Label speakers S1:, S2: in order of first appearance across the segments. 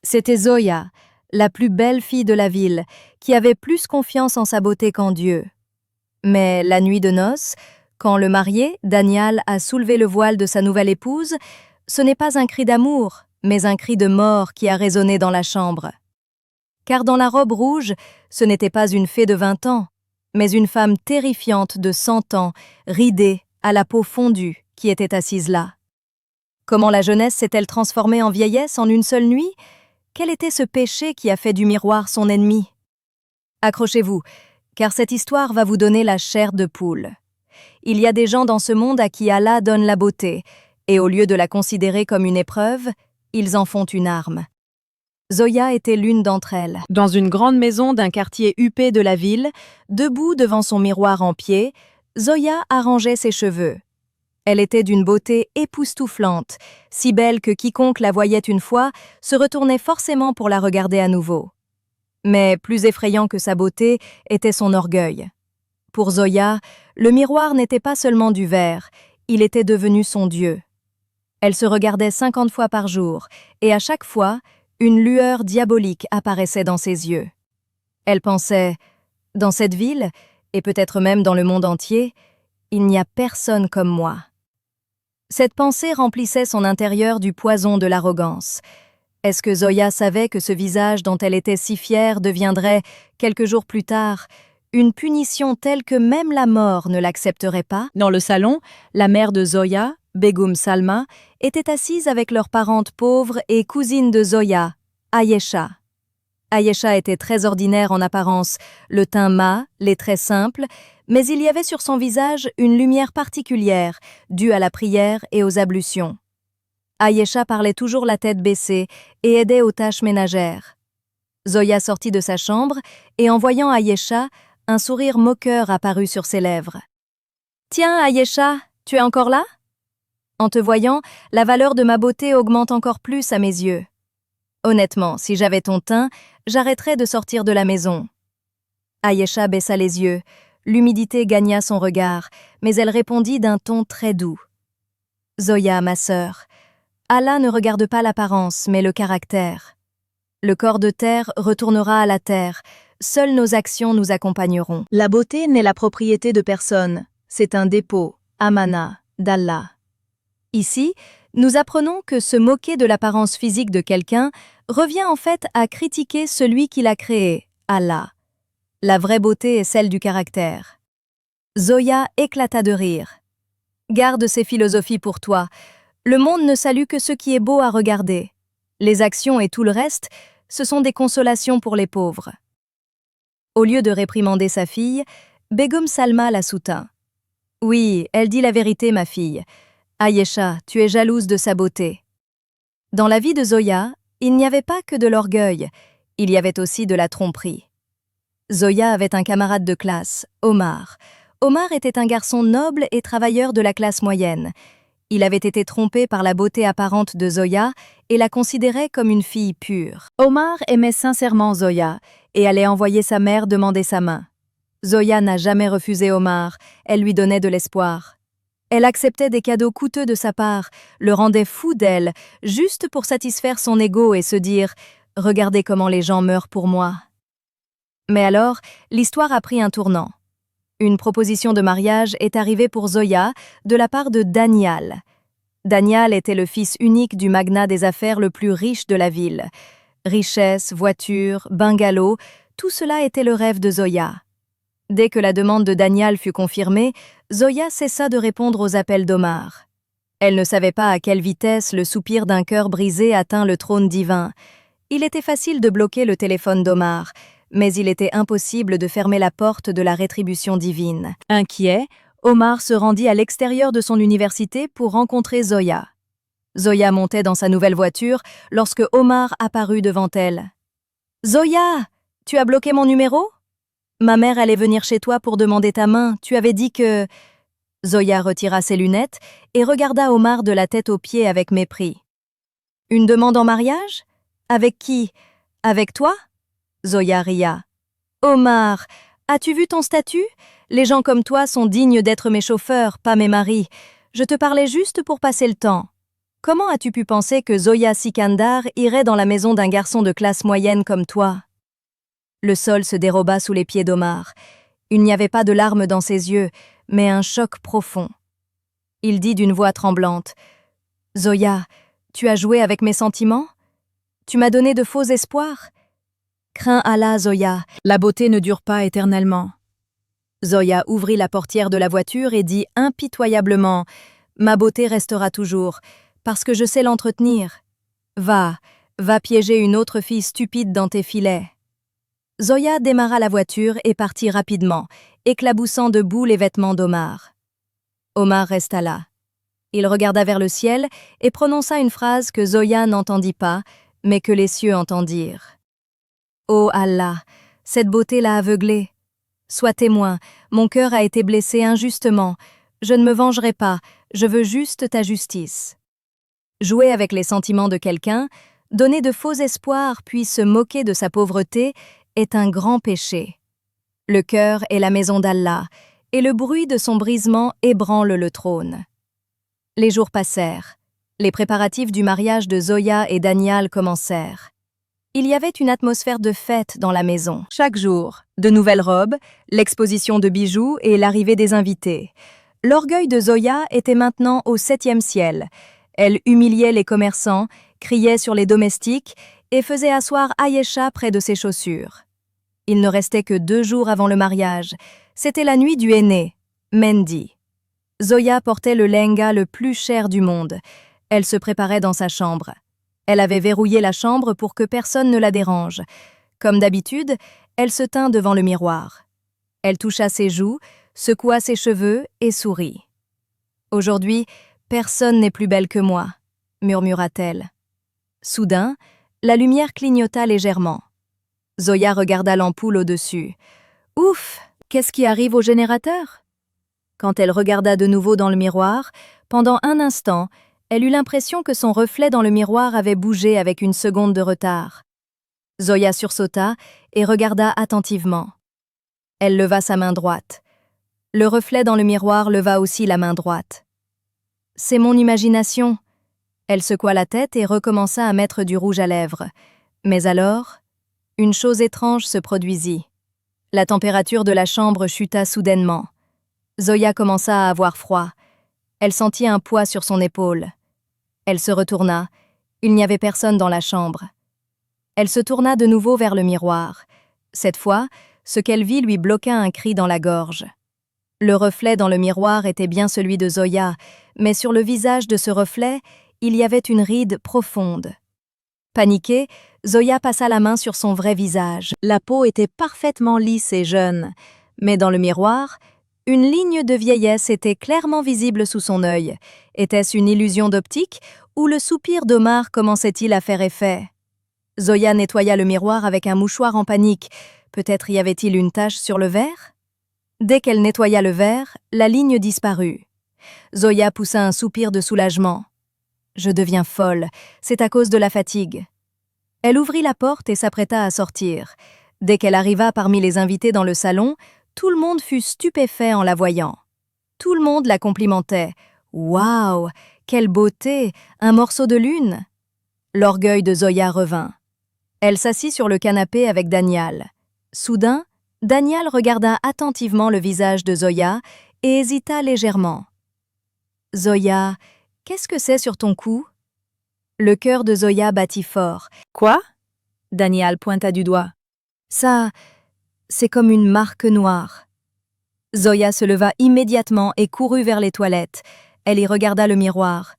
S1: C'était Zoya, la plus belle fille de la ville, qui avait plus confiance en sa beauté qu'en Dieu. Mais la nuit de noces, quand le marié, Daniel, a soulevé le voile de sa nouvelle épouse, ce n'est pas un cri d'amour, mais un cri de mort qui a résonné dans la chambre. Car dans la robe rouge, ce n'était pas une fée de 20 ans, mais une femme terrifiante de 100 ans, ridée, à la peau fondue, qui était assise là. Comment la jeunesse s'est-elle transformée en vieillesse en une seule nuit? Quel était ce péché qui a fait du miroir son ennemi? Accrochez-vous, car cette histoire va vous donner la chair de poule. Il y a des gens dans ce monde à qui Allah donne la beauté, et au lieu de la considérer comme une épreuve, ils en font une arme. Zoya était l'une d'entre elles. Dans une grande maison d'un quartier huppé de la ville, debout devant son miroir en pied, Zoya arrangeait ses cheveux. Elle était d'une beauté époustouflante, si belle que quiconque la voyait une fois se retournait forcément pour la regarder à nouveau. Mais plus effrayant que sa beauté était son orgueil. Pour Zoya, le miroir n'était pas seulement du verre, il était devenu son Dieu. Elle se regardait 50 fois par jour, et à chaque fois, une lueur diabolique apparaissait dans ses yeux. Elle pensait, dans cette ville, et peut-être même dans le monde entier, il n'y a personne comme moi. Cette pensée remplissait son intérieur du poison de l'arrogance. Est-ce que Zoya savait que ce visage dont elle était si fière deviendrait, quelques jours plus tard, une punition telle que même la mort ne l'accepterait pas? Dans le salon, la mère de Zoya, Begum Salma, était assise avec leur parente pauvre et cousine de Zoya, Ayesha. Ayesha était très ordinaire en apparence, le teint mat, les traits simples, mais il y avait sur son visage une lumière particulière, due à la prière et aux ablutions. Ayesha parlait toujours la tête baissée et aidait aux tâches ménagères. Zoya sortit de sa chambre et en voyant Ayesha, un sourire moqueur apparut sur ses lèvres. « Tiens, Ayesha, tu es encore là? En te voyant, la valeur de ma beauté augmente encore plus à mes yeux. Honnêtement, si j'avais ton teint, j'arrêterais de sortir de la maison. » Ayesha baissa les yeux. L'humidité gagna son regard, mais elle répondit d'un ton très doux. « Zoya, ma sœur, Allah ne regarde pas l'apparence, mais le caractère. Le corps de terre retournera à la terre, seules nos actions nous accompagneront. La beauté n'est la propriété de personne, c'est un dépôt, amana, d'Allah. Ici, nous apprenons que se moquer de l'apparence physique de quelqu'un revient en fait à critiquer celui qui l'a créé, Allah. La vraie beauté est celle du caractère. Zoya éclata de rire. Garde ces philosophies pour toi. Le monde ne salue que ce qui est beau à regarder. Les actions et tout le reste, ce sont des consolations pour les pauvres. Au lieu de réprimander sa fille, Begum Salma la soutint. Oui, elle dit la vérité, ma fille. Ayesha, tu es jalouse de sa beauté. Dans la vie de Zoya, il n'y avait pas que de l'orgueil, il y avait aussi de la tromperie. Zoya avait un camarade de classe, Omar. Omar était un garçon noble et travailleur de la classe moyenne. Il avait été trompé par la beauté apparente de Zoya et la considérait comme une fille pure. Omar aimait sincèrement Zoya et allait envoyer sa mère demander sa main. Zoya n'a jamais refusé Omar, elle lui donnait de l'espoir. Elle acceptait des cadeaux coûteux de sa part, le rendait fou d'elle, juste pour satisfaire son ego et se dire « Regardez comment les gens meurent pour moi ». Mais alors, l'histoire a pris un tournant. Une proposition de mariage est arrivée pour Zoya de la part de Daniel. Daniel était le fils unique du magnat des affaires le plus riche de la ville. Richesse, voiture, bungalow, tout cela était le rêve de Zoya. Dès que la demande de Daniel fut confirmée, Zoya cessa de répondre aux appels d'Omar. Elle ne savait pas à quelle vitesse le soupir d'un cœur brisé atteint le trône divin. Il était facile de bloquer le téléphone d'Omar, mais il était impossible de fermer la porte de la rétribution divine. Inquiet, Omar se rendit à l'extérieur de son université pour rencontrer Zoya. Zoya montait dans sa nouvelle voiture lorsque Omar apparut devant elle. « Zoya, tu as bloqué mon numéro ? Ma mère allait venir chez toi pour demander ta main, tu avais dit que… » Zoya retira ses lunettes et regarda Omar de la tête aux pieds avec mépris. « Une demande en mariage ? Avec qui ? Avec toi ?» Zoya ria. « Omar, as-tu vu ton statut ? Les gens comme toi sont dignes d'être mes chauffeurs, pas mes maris. Je te parlais juste pour passer le temps. » Comment as-tu pu penser que Zoya Sikandar irait dans la maison d'un garçon de classe moyenne comme toi? Le sol se déroba sous les pieds d'Omar. Il n'y avait pas de larmes dans ses yeux, mais un choc profond. Il dit d'une voix tremblante, « Zoya, tu as joué avec mes sentiments? Tu m'as donné de faux espoirs? Crains Allah, Zoya, la beauté ne dure pas éternellement. » Zoya ouvrit la portière de la voiture et dit impitoyablement, « Ma beauté restera toujours, parce que je sais l'entretenir. Va piéger une autre fille stupide dans tes filets. » Zoya démarra la voiture et partit rapidement, éclaboussant de boue les vêtements d'Omar. Omar resta là. Il regarda vers le ciel et prononça une phrase que Zoya n'entendit pas, mais que les cieux entendirent. « Ô Allah, cette beauté l'a aveuglée. Sois témoin, mon cœur a été blessé injustement. Je ne me vengerai pas, je veux juste ta justice. » Jouer avec les sentiments de quelqu'un, donner de faux espoirs puis se moquer de sa pauvreté est un grand péché. Le cœur est la maison d'Allah, et le bruit de son brisement ébranle le trône. Les jours passèrent. Les préparatifs du mariage de Zoya et Danial commencèrent. Il y avait une atmosphère de fête dans la maison. Chaque jour, de nouvelles robes, l'exposition de bijoux et l'arrivée des invités. L'orgueil de Zoya était maintenant au 7e ciel. Elle humiliait les commerçants, criait sur les domestiques et faisait asseoir Aïcha près de ses chaussures. Il ne restait que 2 jours avant le mariage. C'était la nuit du aîné, Mendi. Zoya portait le lenga le plus cher du monde. Elle se préparait dans sa chambre. Elle avait verrouillé la chambre pour que personne ne la dérange. Comme d'habitude, elle se tint devant le miroir. Elle toucha ses joues, secoua ses cheveux et sourit. « Aujourd'hui, personne n'est plus belle que moi », murmura-t-elle. Soudain, la lumière clignota légèrement. Zoya regarda l'ampoule au-dessus. « Ouf, qu'est-ce qui arrive au générateur ?» Quand elle regarda de nouveau dans le miroir, pendant un instant, elle eut l'impression que son reflet dans le miroir avait bougé avec une seconde de retard. Zoya sursauta et regarda attentivement. Elle leva sa main droite. Le reflet dans le miroir leva aussi la main droite. « C'est mon imagination. » Elle secoua la tête et recommença à mettre du rouge à lèvres. Mais alors, une chose étrange se produisit. La température de la chambre chuta soudainement. Zoya commença à avoir froid. Elle sentit un poids sur son épaule. Elle se retourna. Il n'y avait personne dans la chambre. Elle se tourna de nouveau vers le miroir. Cette fois, ce qu'elle vit lui bloqua un cri dans la gorge. Le reflet dans le miroir était bien celui de Zoya, mais sur le visage de ce reflet, il y avait une ride profonde. Paniquée, Zoya passa la main sur son vrai visage. La peau était parfaitement lisse et jeune, mais dans le miroir, une ligne de vieillesse était clairement visible sous son œil. Était-ce une illusion d'optique ou le soupir d'Omar commençait-il à faire effet? Zoya nettoya le miroir avec un mouchoir en panique. Peut-être y avait-il une tache sur le verre? Dès qu'elle nettoya le verre, la ligne disparut. Zoya poussa un soupir de soulagement. « Je deviens folle, c'est à cause de la fatigue. » Elle ouvrit la porte et s'apprêta à sortir. Dès qu'elle arriva parmi les invités dans le salon, tout le monde fut stupéfait en la voyant. Tout le monde la complimentait. « Waouh, quelle beauté, un morceau de lune !» L'orgueil de Zoya revint. Elle s'assit sur le canapé avec Danial. Soudain, Danial regarda attentivement le visage de Zoya et hésita légèrement. « Zoya, qu'est-ce que c'est sur ton cou ?» Le cœur de Zoya battit fort. « Quoi ?» Danial pointa du doigt. « Ça, c'est comme une marque noire. » Zoya se leva immédiatement et courut vers les toilettes. Elle y regarda le miroir.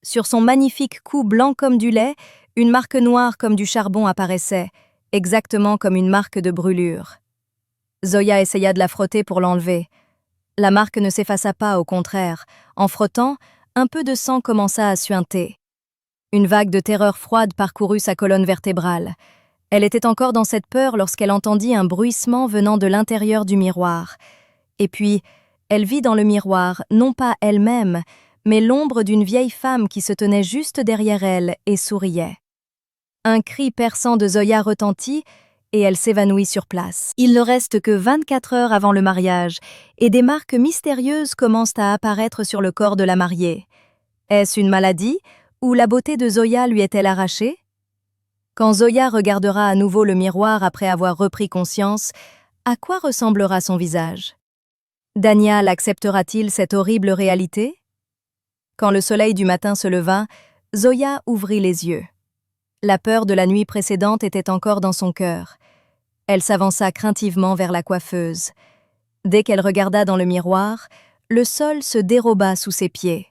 S1: Sur son magnifique cou blanc comme du lait, une marque noire comme du charbon apparaissait, exactement comme une marque de brûlure. Zoya essaya de la frotter pour l'enlever. La marque ne s'effaça pas, au contraire. En frottant, un peu de sang commença à suinter. Une vague de terreur froide parcourut sa colonne vertébrale. Elle était encore dans cette peur lorsqu'elle entendit un bruissement venant de l'intérieur du miroir. Et puis, elle vit dans le miroir, non pas elle-même, mais l'ombre d'une vieille femme qui se tenait juste derrière elle et souriait. Un cri perçant de Zoya retentit et elle s'évanouit sur place. Il ne reste que 24 heures avant le mariage et des marques mystérieuses commencent à apparaître sur le corps de la mariée. Est-ce une maladie Ou la beauté de Zoya lui est-elle arrachée? Quand Zoya regardera à nouveau le miroir après avoir repris conscience, à quoi ressemblera son visage? Danial acceptera-t-il cette horrible réalité? Quand le soleil du matin se leva, Zoya ouvrit les yeux. La peur de la nuit précédente était encore dans son cœur. Elle s'avança craintivement vers la coiffeuse. Dès qu'elle regarda dans le miroir, le sol se déroba sous ses pieds.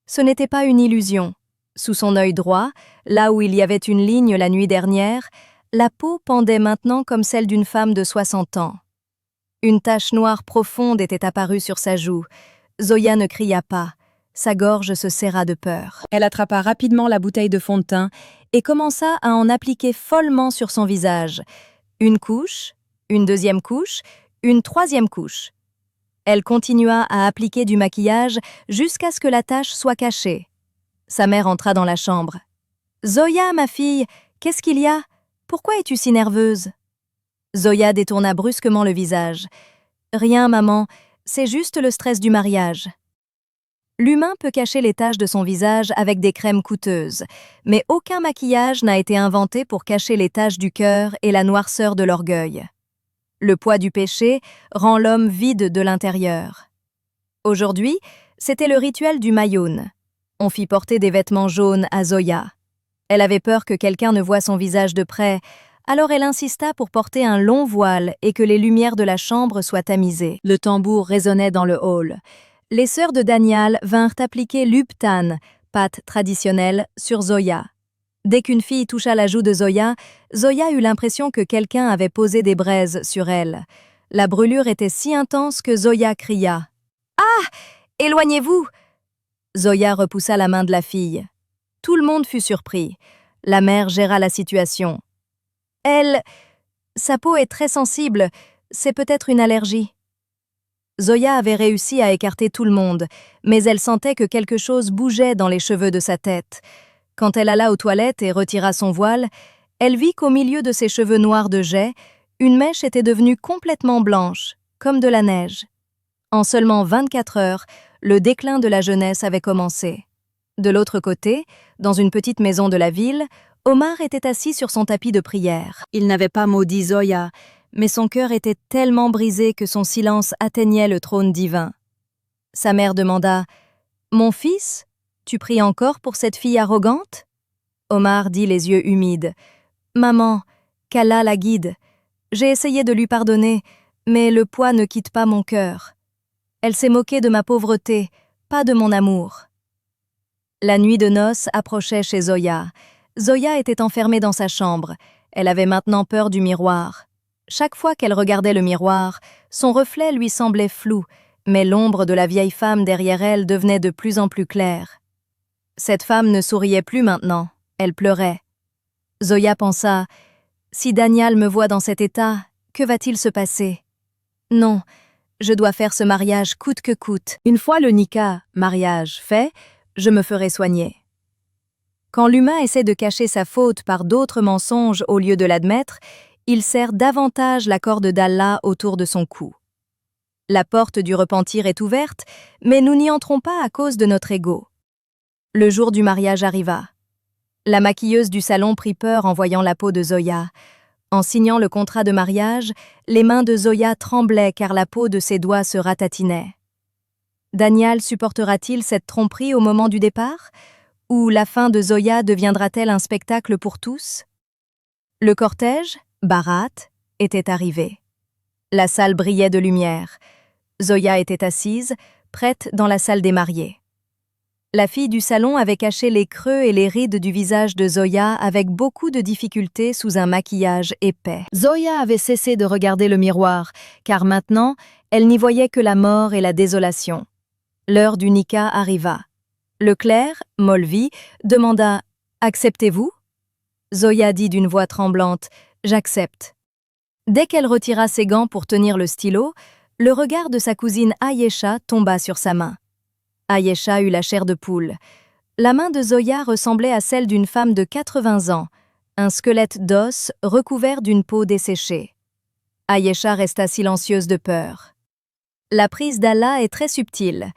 S1: Ce n'était pas une illusion. Sous son œil droit, là où il y avait une ligne la nuit dernière, la peau pendait maintenant comme celle d'une femme de 60 ans. Une tache noire profonde était apparue sur sa joue. Zoya ne cria pas. Sa gorge se serra de peur. Elle attrapa rapidement la bouteille de fond de teint et commença à en appliquer follement sur son visage. Une couche, une deuxième couche, une troisième couche. Elle continua à appliquer du maquillage jusqu'à ce que la tache soit cachée. Sa mère entra dans la chambre. « Zoya, ma fille, qu'est-ce qu'il y a? Pourquoi es-tu si nerveuse ?» Zoya détourna brusquement le visage. « Rien, maman, c'est juste le stress du mariage. » L'humain peut cacher les taches de son visage avec des crèmes coûteuses, mais aucun maquillage n'a été inventé pour cacher les taches du cœur et la noirceur de l'orgueil. Le poids du péché rend l'homme vide de l'intérieur. Aujourd'hui, c'était le rituel du mayoun. On fit porter des vêtements jaunes à Zoya. Elle avait peur que quelqu'un ne voie son visage de près, alors elle insista pour porter un long voile et que les lumières de la chambre soient tamisées. Le tambour résonnait dans le hall. Les sœurs de Danial vinrent appliquer l'uptan, pâte traditionnelle, sur Zoya. Dès qu'une fille toucha la joue de Zoya, Zoya eut l'impression que quelqu'un avait posé des braises sur elle. La brûlure était si intense que Zoya cria « Ah! Éloignez-vous !» Zoya repoussa la main de la fille. Tout le monde fut surpris. La mère géra la situation. Sa peau est très sensible, c'est peut-être une allergie. Zoya avait réussi à écarter tout le monde, mais elle sentait que quelque chose bougeait dans les cheveux de sa tête. Quand elle alla aux toilettes et retira son voile, elle vit qu'au milieu de ses cheveux noirs de jais, une mèche était devenue complètement blanche, comme de la neige. En seulement 24 heures, le déclin de la jeunesse avait commencé. De l'autre côté, dans une petite maison de la ville, Omar était assis sur son tapis de prière. Il n'avait pas maudit Zoya, mais son cœur était tellement brisé que son silence atteignait le trône divin. Sa mère demanda « Mon fils, tu pries encore pour cette fille arrogante ?» Omar dit les yeux humides « Maman, qu'Allah la guide. J'ai essayé de lui pardonner, mais le poids ne quitte pas mon cœur. Elle s'est moquée de ma pauvreté, pas de mon amour. » La nuit de noces approchait chez Zoya. Zoya était enfermée dans sa chambre. Elle avait maintenant peur du miroir. Chaque fois qu'elle regardait le miroir, son reflet lui semblait flou, mais l'ombre de la vieille femme derrière elle devenait de plus en plus claire. Cette femme ne souriait plus maintenant, elle pleurait. Zoya pensa « Si Danial me voit dans cet état, que va-t-il se passer? Non, je dois faire ce mariage coûte que coûte. Une fois le nikah, mariage, fait, je me ferai soigner. » Quand l'humain essaie de cacher sa faute par d'autres mensonges au lieu de l'admettre, il serre davantage la corde d'Allah autour de son cou. La porte du repentir est ouverte, mais nous n'y entrons pas à cause de notre ego. Le jour du mariage arriva. La maquilleuse du salon prit peur en voyant la peau de Zoya. En signant le contrat de mariage, les mains de Zoya tremblaient car la peau de ses doigts se ratatinait. Danial supportera-t-il cette tromperie au moment du départ? Ou la fin de Zoya deviendra-t-elle un spectacle pour tous? Le cortège, Barat, était arrivé. La salle brillait de lumière. Zoya était assise, prête dans la salle des mariés. La fille du salon avait caché les creux et les rides du visage de Zoya avec beaucoup de difficulté sous un maquillage épais. Zoya avait cessé de regarder le miroir, car maintenant, elle n'y voyait que la mort et la désolation. L'heure du nikah arriva. Le clerc, Molvi, demanda « Acceptez-vous » Zoya dit d'une voix tremblante « J'accepte ». Dès qu'elle retira ses gants pour tenir le stylo, le regard de sa cousine Ayesha tomba sur sa main. Ayesha eut la chair de poule. La main de Zoya ressemblait à celle d'une femme de 80 ans, un squelette d'os recouvert d'une peau desséchée. Ayesha resta silencieuse de peur. La prise d'Allah est très subtile.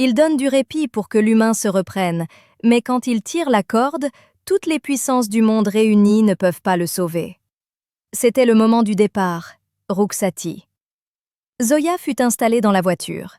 S1: Il donne du répit pour que l'humain se reprenne, mais quand il tire la corde, toutes les puissances du monde réunies ne peuvent pas le sauver. C'était le moment du départ, Ruksati. Zoya fut installée dans la voiture.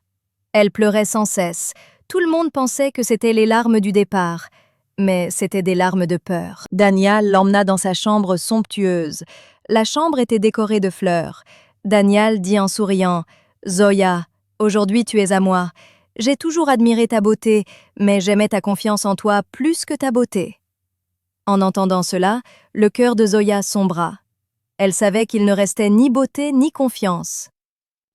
S1: Elle pleurait sans cesse. Tout le monde pensait que c'était les larmes du départ, mais c'était des larmes de peur. Danial l'emmena dans sa chambre somptueuse. La chambre était décorée de fleurs. Danial dit en souriant, « Zoya, aujourd'hui tu es à moi. J'ai toujours admiré ta beauté, mais j'aimais ta confiance en toi plus que ta beauté. » En entendant cela, le cœur de Zoya sombra. Elle savait qu'il ne restait ni beauté ni confiance.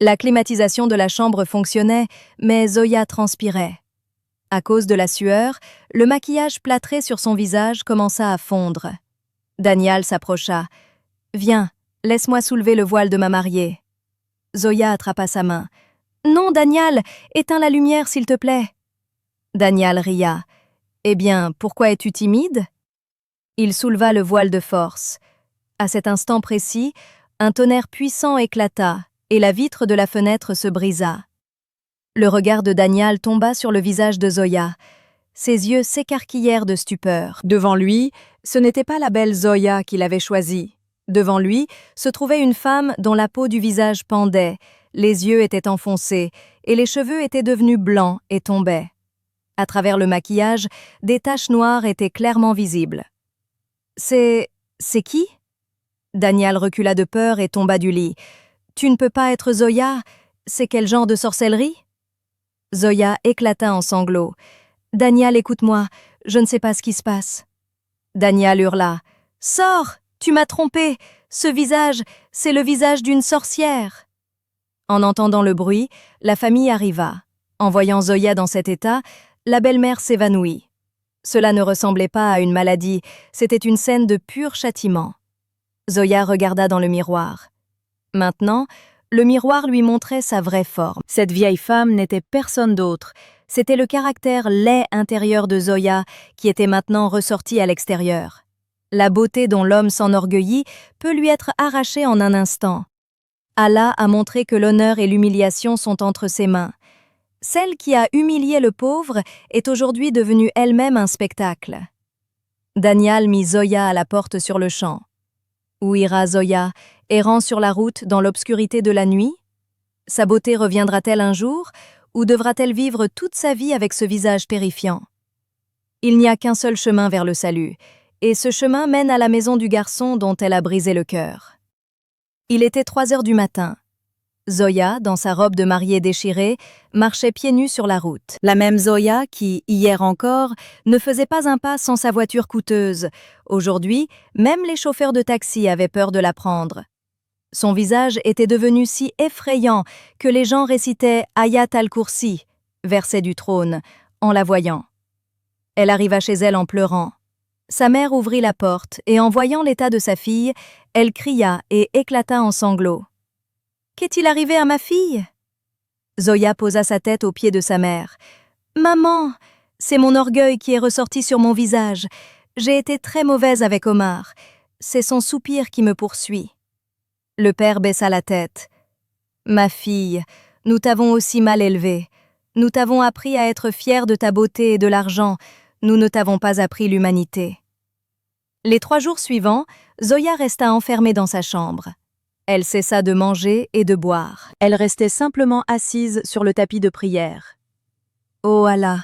S1: La climatisation de la chambre fonctionnait, mais Zoya transpirait. À cause de la sueur, le maquillage plâtré sur son visage commença à fondre. Danial s'approcha. « Viens, laisse-moi soulever le voile de ma mariée. » Zoya attrapa sa main. « Non, Danial, éteins la lumière, s'il te plaît. » Danial ria. « Eh bien, pourquoi es-tu timide ?» Il souleva le voile de force. À cet instant précis, un tonnerre puissant éclata et la vitre de la fenêtre se brisa. Le regard de Danial tomba sur le visage de Zoya. Ses yeux s'écarquillèrent de stupeur. Devant lui, ce n'était pas la belle Zoya qu'il avait choisie. Devant lui se trouvait une femme dont la peau du visage pendait, les yeux étaient enfoncés et les cheveux étaient devenus blancs et tombaient. À travers le maquillage, des taches noires étaient clairement visibles. « C'est qui ?» Danial recula de peur et tomba du lit. « Tu ne peux pas être Zoya, c'est quel genre de sorcellerie ?» Zoya éclata en sanglots. « Danial, écoute-moi, je ne sais pas ce qui se passe. » Danial hurla. « Sors, tu m'as trompé, ce visage, c'est le visage d'une sorcière. » En entendant le bruit, la famille arriva. En voyant Zoya dans cet état, la belle-mère s'évanouit. Cela ne ressemblait pas à une maladie, c'était une scène de pur châtiment. Zoya regarda dans le miroir. Maintenant, le miroir lui montrait sa vraie forme. Cette vieille femme n'était personne d'autre. C'était le caractère laid intérieur de Zoya qui était maintenant ressorti à l'extérieur. La beauté dont l'homme s'enorgueillit peut lui être arrachée en un instant. Allah a montré que l'honneur et l'humiliation sont entre ses mains. Celle qui a humilié le pauvre est aujourd'hui devenue elle-même un spectacle. Danial mit Zoya à la porte sur le champ. Où ira Zoya, errant sur la route dans l'obscurité de la nuit? Sa beauté reviendra-t-elle un jour, ou devra-t-elle vivre toute sa vie avec ce visage terrifiant? Il n'y a qu'un seul chemin vers le salut, et ce chemin mène à la maison du garçon dont elle a brisé le cœur. Il était 3 heures du matin. Zoya, dans sa robe de mariée déchirée, marchait pieds nus sur la route. La même Zoya qui, hier encore, ne faisait pas un pas sans sa voiture coûteuse. Aujourd'hui, même les chauffeurs de taxi avaient peur de la prendre. Son visage était devenu si effrayant que les gens récitaient « Ayat al-Kursi », verset du trône, en la voyant. Elle arriva chez elle en pleurant. Sa mère ouvrit la porte et en voyant l'état de sa fille, elle cria et éclata en sanglots. « Qu'est-il arrivé à ma fille ?» Zoya posa sa tête aux pieds de sa mère. « Maman, c'est mon orgueil qui est ressorti sur mon visage. J'ai été très mauvaise avec Omar. C'est son soupir qui me poursuit. » Le père baissa la tête. « Ma fille, nous t'avons aussi mal élevée. Nous t'avons appris à être fière de ta beauté et de l'argent. Nous ne t'avons pas appris l'humanité. » Les 3 jours suivants, Zoya resta enfermée dans sa chambre. Elle cessa de manger et de boire. Elle restait simplement assise sur le tapis de prière. « Oh Allah,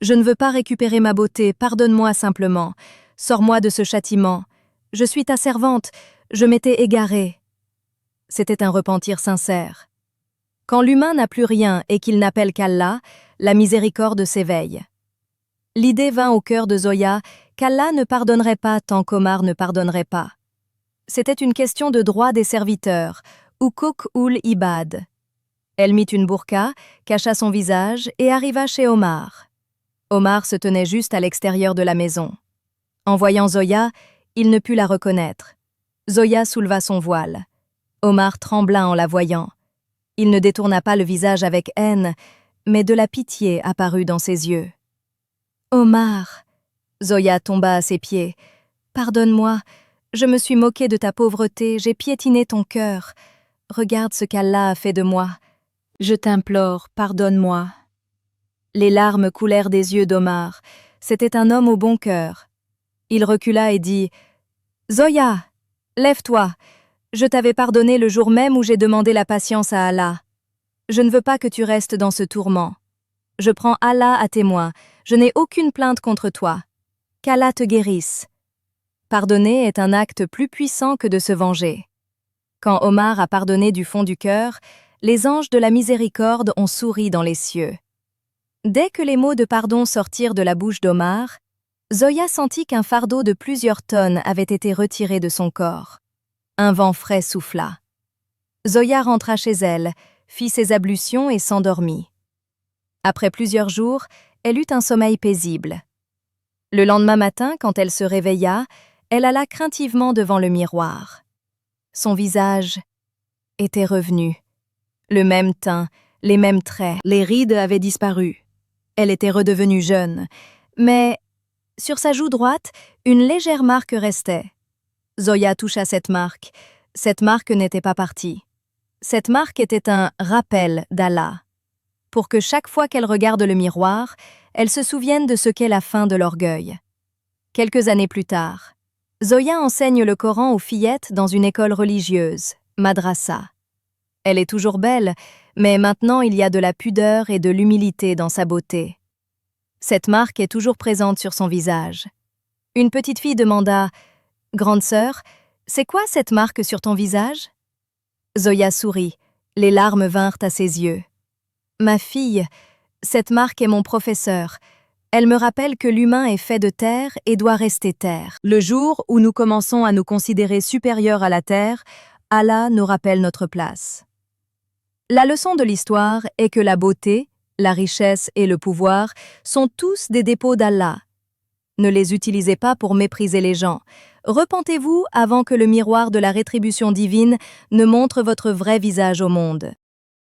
S1: je ne veux pas récupérer ma beauté, pardonne-moi simplement. Sors-moi de ce châtiment. Je suis ta servante, je m'étais égarée. » C'était un repentir sincère. Quand l'humain n'a plus rien et qu'il n'appelle qu'Allah, la miséricorde s'éveille. L'idée vint au cœur de Zoya qu'Allah ne pardonnerait pas tant qu'Omar ne pardonnerait pas. C'était une question de droit des serviteurs, Hukuk ul Ibad. Elle mit une burqa, cacha son visage et arriva chez Omar. Omar se tenait juste à l'extérieur de la maison. En voyant Zoya, il ne put la reconnaître. Zoya souleva son voile. Omar trembla en la voyant. Il ne détourna pas le visage avec haine, mais de la pitié apparut dans ses yeux. « Omar !» Zoya tomba à ses pieds. « Pardonne-moi, je me suis moquée de ta pauvreté, j'ai piétiné ton cœur. Regarde ce qu'Allah a fait de moi. Je t'implore, pardonne-moi. » Les larmes coulèrent des yeux d'Omar. C'était un homme au bon cœur. Il recula et dit « Zoya, lève-toi. Je t'avais pardonné le jour même où j'ai demandé la patience à Allah. Je ne veux pas que tu restes dans ce tourment. Je prends Allah à témoin. Je n'ai aucune plainte contre toi. Qu'Allah te guérisse. » Pardonner est un acte plus puissant que de se venger. Quand Omar a pardonné du fond du cœur, les anges de la miséricorde ont souri dans les cieux. Dès que les mots de pardon sortirent de la bouche d'Omar, Zoya sentit qu'un fardeau de plusieurs tonnes avait été retiré de son corps. Un vent frais souffla. Zoya rentra chez elle, fit ses ablutions et s'endormit. Après plusieurs jours, elle eut un sommeil paisible. Le lendemain matin, quand elle se réveilla, elle alla craintivement devant le miroir. Son visage était revenu. Le même teint, les mêmes traits, les rides avaient disparu. Elle était redevenue jeune, mais sur sa joue droite, une légère marque restait. Zoya toucha cette marque. Cette marque n'était pas partie. Cette marque était un rappel d'Allah. Pour que chaque fois qu'elle regarde le miroir, elle se souvienne de ce qu'est la fin de l'orgueil. Quelques années plus tard, Zoya enseigne le Coran aux fillettes dans une école religieuse, madrasa. Elle est toujours belle, mais maintenant il y a de la pudeur et de l'humilité dans sa beauté. Cette marque est toujours présente sur son visage. Une petite fille demanda « Grande sœur, c'est quoi cette marque sur ton visage ?» Zoya sourit, les larmes vinrent à ses yeux. « Ma fille, cette marque est mon professeur. Elle me rappelle que l'humain est fait de terre et doit rester terre. Le jour où nous commençons à nous considérer supérieurs à la terre, Allah nous rappelle notre place. » La leçon de l'histoire est que la beauté, la richesse et le pouvoir sont tous des dépôts d'Allah. Ne les utilisez pas pour mépriser les gens. Repentez-vous avant que le miroir de la rétribution divine ne montre votre vrai visage au monde.